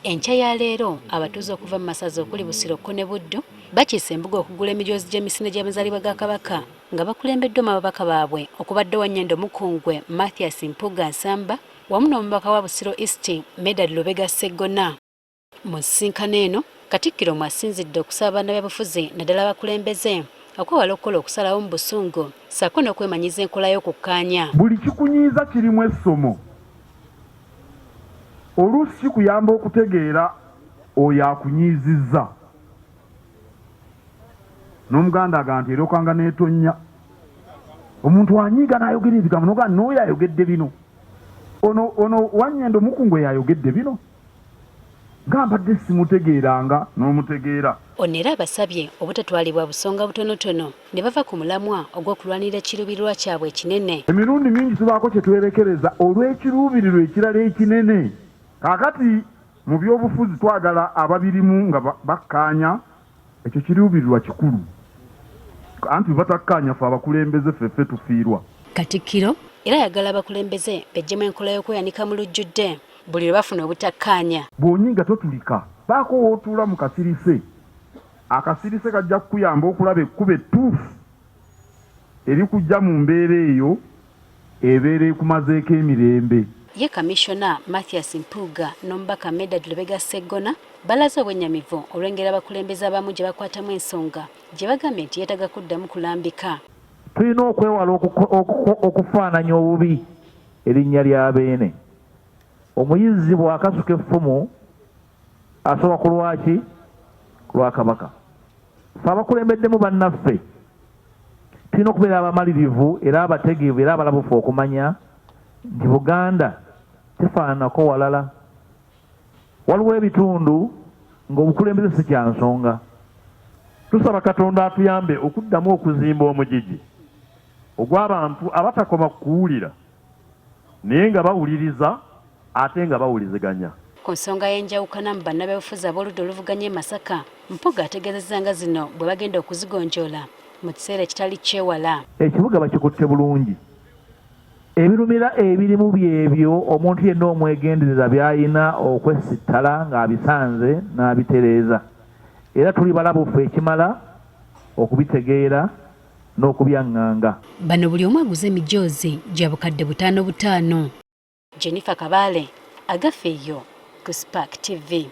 Enkya ya leero abatuuze okuva mu masaza okuli Busiroko ne Buddu bakiise embuga okugula emijoozi gy'emisinde gy'amazaalibwa ga Kabaka nga bakulembeddemu ababaka baabwe okubadde wa Nyendo Mukungwe Mathias Mpuuga Nsamba wamu n'omubaka wa Busiro East Medad Lubega Sseggona. Mu nsisinkano eno Katikkiro mwasinzidde okusaba bannabyabufuzi naddala abakulembeze okwewala okukola okusalawo mu busungu ssaako n'okwemanyiza enkola y'okukkaanya. Buli kikunyiiza kirimu essomo. Oluusi kikuyamba okutegeera oyo akunyiizizza. N'Omuganda aga nti erokanga n'etonnya. Omuntu anyiiga n'ayogera ebigambo n'oga n'oyo ayogedde bino. Ono wa Nyendo Mukungwe yayogedde bino. Gambadde simutegeeranga n'omutegeera. Ono era abasabye obutatwalibwa busonga butonotono ne bava ku mulamwa ogw'okulwanira ekiruubirirwa kyabwe ekinene. Emirundi mingi tubaako kye twerekereza olw'ekiruubirirwa ekirala ekinene. Kakati mu byobufuzi twagala ababirimu nga bakkaanya ekyo kiruubirirwa kikulu. Anti batakkaanya ffe abakulembeze ffeffe tufiirwa. Katikkiro era yagala abakulembeze bejjemu enkola y'okweyanika mu lujjudde buli lwe bafuna obutakkaanya. Bw'onyinga totulika baako w'otuula mu kasirise. Akasirise kajja kukuyamba okulaba ekkuba ettuufu erikujja mu mbeera eyo ebeera ekumazeeko emirembe. Ye Kamishona Mathias Mpuuga n'Omubaka Medad Lubega Sseggona balaze obw'ennyamivu olw'engeri abakulembeze abamu gye bakwatamu ensonga gye bagambye nti yeetaga kuddamu kulambika. Tulina okwewala okufaananya obubi erinnya lya beene. Omuyizzi bw'akasuka effumu asoba ku lwaki? Ku lwa Kabaka. Ffe abakulembeddemu bannaffe tulina okubeera abamalirivu era abategeevu era abalabufu okumanya nti Buganda tefaananako walala. Waliwo ebitundu ng'obukulembeze si kya nsonga. Tusaba Katonda atuyambe okuddamu okuzimba omugigi ogw'abantu abatakoma kuwulira naye nga bawuliriza ate nga bawuliziganya. Ku nsonga y'enjawukana mu bannabyabufuzi ab'oludda oluvuganya e Masaka, Mpuuga ategeezezza nga zino bwe bagenda okuzigonjoola mu kiseera ekitali kyewala. Ekibuga bakikutte bulungi. Ebirumira ebirimu byebyo omuntu yenna omwegendereza by'ayina okwesittala ng'abisanze n'abitereeza. Era tuli balabufu ekimala okubitegeera n'okubyaŋŋanga. Bano buli omu aguze emijoozi gya bukadde 5 5. Jennifer Kabale, Agafeeyo ku Spark TV.